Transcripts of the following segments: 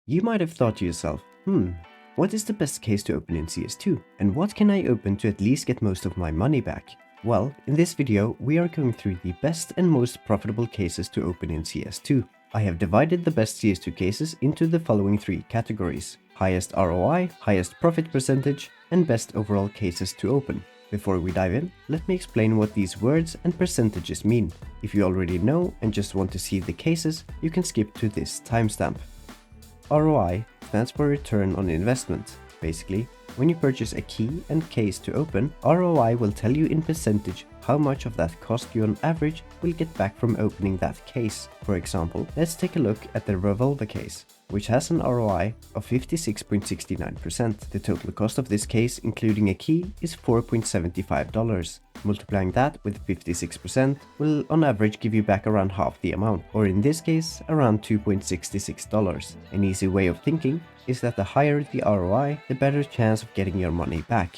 You might have thought to yourself, what is the best case to open in CS2? And what can I open to at least get most of my money back? Well, in this video, we are going through the best and most profitable cases to open in CS2. I have divided the best CS2 cases into the following three categories: highest ROI, highest profit percentage, and best overall cases to open. Before we dive in, let me explain what these words and percentages mean. If you already know and just want to see the cases, you can skip to this timestamp. ROI stands for return on investment. Basically, when you purchase a key and case to open, ROI will tell you in percentage how much of that cost you on average will get back from opening that case. For example, let's take a look at the revolver case, which has an ROI of 56.69%. The total cost of this case, including a key, is $4.75. Multiplying that with 56% will on average give you back around half the amount, or in this case, around $2.66. An easy way of thinking is that the higher the ROI, the better chance of getting your money back.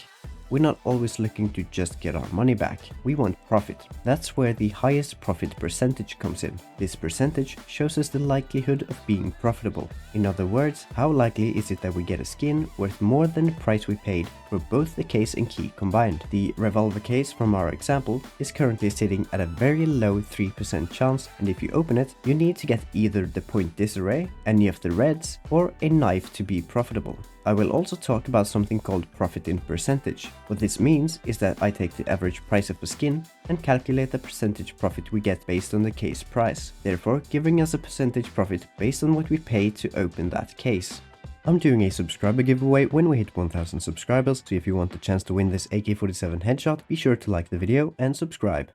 We're not always looking to just get our money back, we want profit. That's where the highest profit percentage comes in. This percentage shows us the likelihood of being profitable. In other words, how likely is it that we get a skin worth more than the price we paid for both the case and key combined. The revolver case from our example is currently sitting at a very low 3% chance, and if you open it, you need to get either the point disarray, any of the reds, or a knife to be profitable. I will also talk about something called profit in percentage. What this means is that I take the average price of a skin and calculate the percentage profit we get based on the case price, therefore giving us a percentage profit based on what we pay to open that case. I'm doing a subscriber giveaway when we hit 1000 subscribers, so if you want the chance to win this AK-47 headshot, be sure to like the video and subscribe.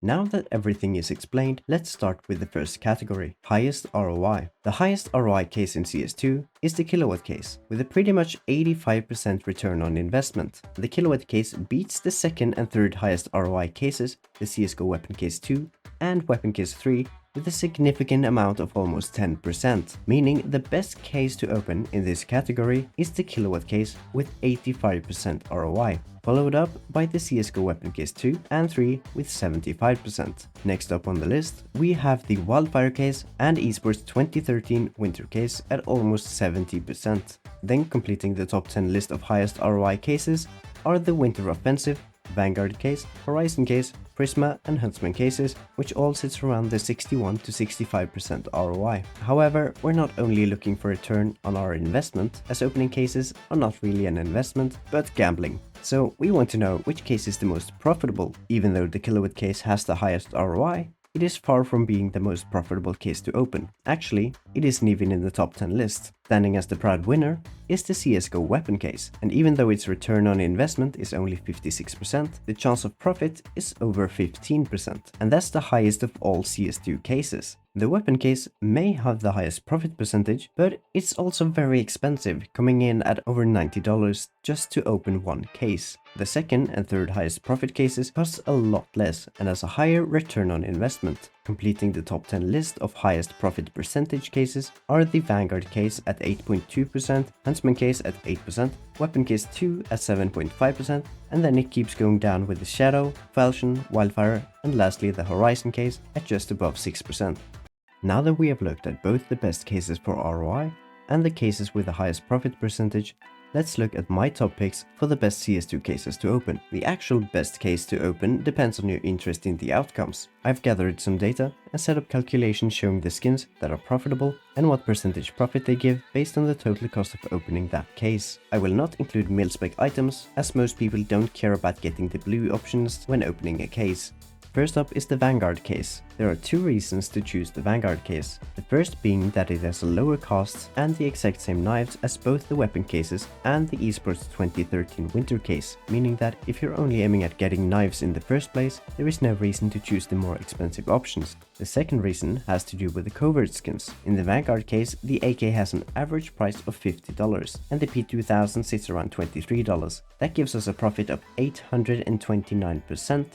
Now that everything is explained, let's start with the first category, highest ROI. The highest ROI case in CS2 is the kilowatt case, with a pretty much 85% return on investment. The kilowatt case beats the second and third highest ROI cases, the CSGO Weapon Case 2 and Weapon Case 3, with a significant amount of almost 10%, meaning the best case to open in this category is the kilowatt case with 85% ROI, followed up by the CSGO Weapon Case 2 and 3 with 75%. Next up on the list, we have the Wildfire case and Esports 2013 Winter case at almost 70%. Then completing the top 10 list of highest ROI cases are the Winter Offensive, Vanguard case, Horizon case, Prisma and Huntsman cases, which all sits around the 61 to 65% ROI. However, we're not only looking for a return on our investment, as opening cases are not really an investment, but gambling. So we want to know which case is the most profitable. Even though the kilowatt case has the highest ROI, it is far from being the most profitable case to open. Actually, it isn't even in the top 10 list. Standing as the proud winner is the CSGO Weapon case, and even though its return on investment is only 56%, the chance of profit is over 15%, and that's the highest of all CS2 cases. The Weapon case may have the highest profit percentage, but it's also very expensive, coming in at over $90 just to open one case. The second and third highest profit cases cost a lot less and has a higher return on investment. Completing the top 10 list of highest profit percentage cases are the Vanguard case at 8.2%, Huntsman case at 8%, Weapon case 2 at 7.5%, and then it keeps going down with the Shadow, Falchion, Wildfire, and lastly the Horizon case at just above 6%. Now that we have looked at both the best cases for ROI and the cases with the highest profit percentage, let's look at my top picks for the best CS2 cases to open. The actual best case to open depends on your interest in the outcomes. I've gathered some data and set up calculations showing the skins that are profitable and what percentage profit they give based on the total cost of opening that case. I will not include mil-spec items, as most people don't care about getting the blue options when opening a case. First up is the Vanguard case. There are two reasons to choose the Vanguard case. The first being that it has a lower cost and the exact same knives as both the Weapon cases and the Esports 2013 Winter case, meaning that if you're only aiming at getting knives in the first place, there is no reason to choose the more expensive options. The second reason has to do with the covert skins. In the Vanguard case, the AK has an average price of $50 and the P2000 sits around $23. That gives us a profit of 829%.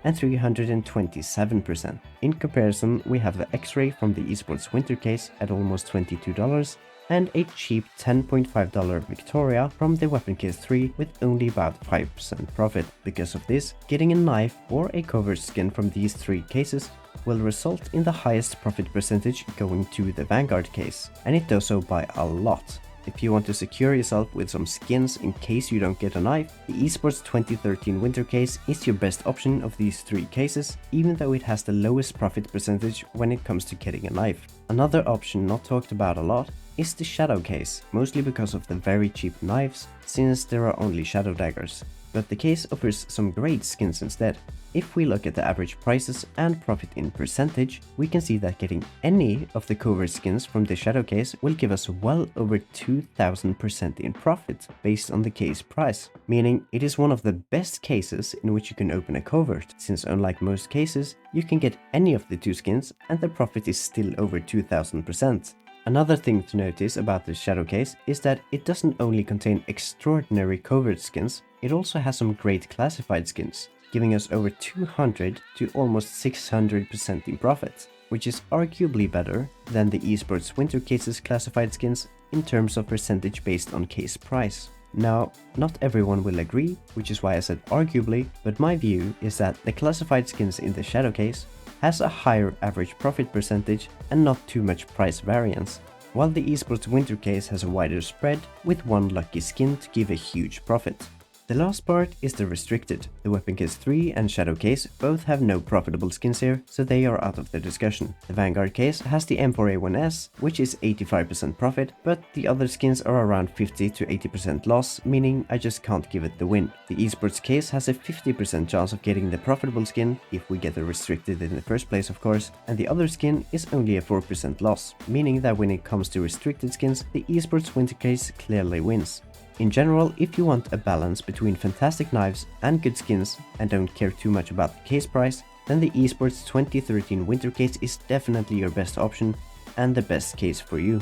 And 327%. In comparison, we have the X-Ray from the Esports Winter case at almost $22 and a cheap $10.5 Victoria from the Weapon Case 3 with only about 5% profit. Because of this, getting a knife or a covered skin from these 3 cases will result in the highest profit percentage going to the Vanguard case, and it does so by a lot. If you want to secure yourself with some skins in case you don't get a knife, the Esports 2013 Winter case is your best option of these 3 cases, even though it has the lowest profit percentage when it comes to getting a knife. Another option not talked about a lot is the Shadow case, mostly because of the very cheap knives, since there are only shadow daggers. But the case offers some great skins instead. If we look at the average prices and profit in percentage, we can see that getting any of the cover skins from the Shadow case will give us well over 2000% in profit based on the case price, meaning it is one of the best cases in which you can open a covert, since unlike most cases, you can get any of the 2 skins and the profit is still over 2000%. Another thing to notice about the Shadow case is that it doesn't only contain extraordinary covert skins, it also has some great classified skins, giving us over 200 to almost 600% in profit, which is arguably better than the Esports Winter case's classified skins in terms of percentage based on case price. Now, not everyone will agree, which is why I said arguably, but my view is that the classified skins in the Shadow case has a higher average profit percentage and not too much price variance, while the Esports Winter case has a wider spread with one lucky skin to give a huge profit. The last part is the restricted. The Weapon Case 3 and Shadow case both have no profitable skins here, so they are out of the discussion. The Vanguard case has the M4A1S, which is 85% profit, but the other skins are around 50 to 80% loss, meaning I just can't give it the win. The Esports case has a 50% chance of getting the profitable skin, if we get the restricted in the first place of course, and the other skin is only a 4% loss, meaning that when it comes to restricted skins, the Esports Winter case clearly wins. In general, if you want a balance between fantastic knives and good skins and don't care too much about the case price, then the Esports 2013 Winter case is definitely your best option and the best case for you.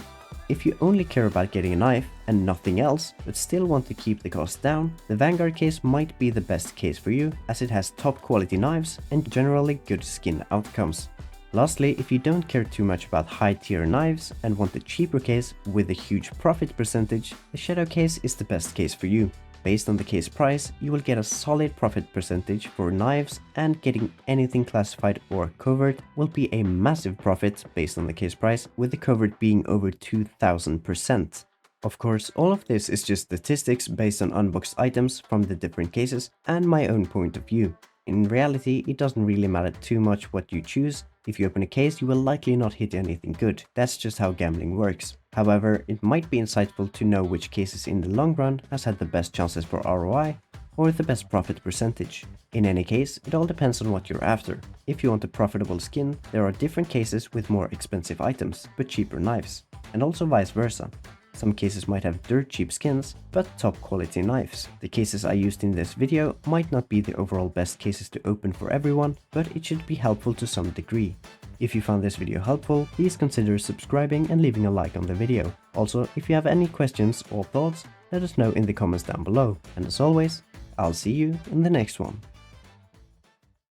If you only care about getting a knife and nothing else, but still want to keep the cost down, the Vanguard case might be the best case for you, as it has top quality knives and generally good skin outcomes. Lastly, if you don't care too much about high tier knives and want a cheaper case with a huge profit percentage, the Shadow case is the best case for you. Based on the case price, you will get a solid profit percentage for knives, and getting anything classified or covert will be a massive profit based on the case price, with the covert being over 2000%. Of course, all of this is just statistics based on unboxed items from the different cases and my own point of view. In reality, it doesn't really matter too much what you choose. If you open a case, you will likely not hit anything good. That's just how gambling works. However, it might be insightful to know which cases in the long run has had the best chances for ROI or the best profit percentage. In any case, it all depends on what you're after. If you want a profitable skin, there are different cases with more expensive items, but cheaper knives, and also vice versa. Some cases might have dirt cheap skins, but top quality knives. The cases I used in this video might not be the overall best cases to open for everyone, but it should be helpful to some degree. If you found this video helpful, please consider subscribing and leaving a like on the video. Also, if you have any questions or thoughts, let us know in the comments down below. And as always, I'll see you in the next one.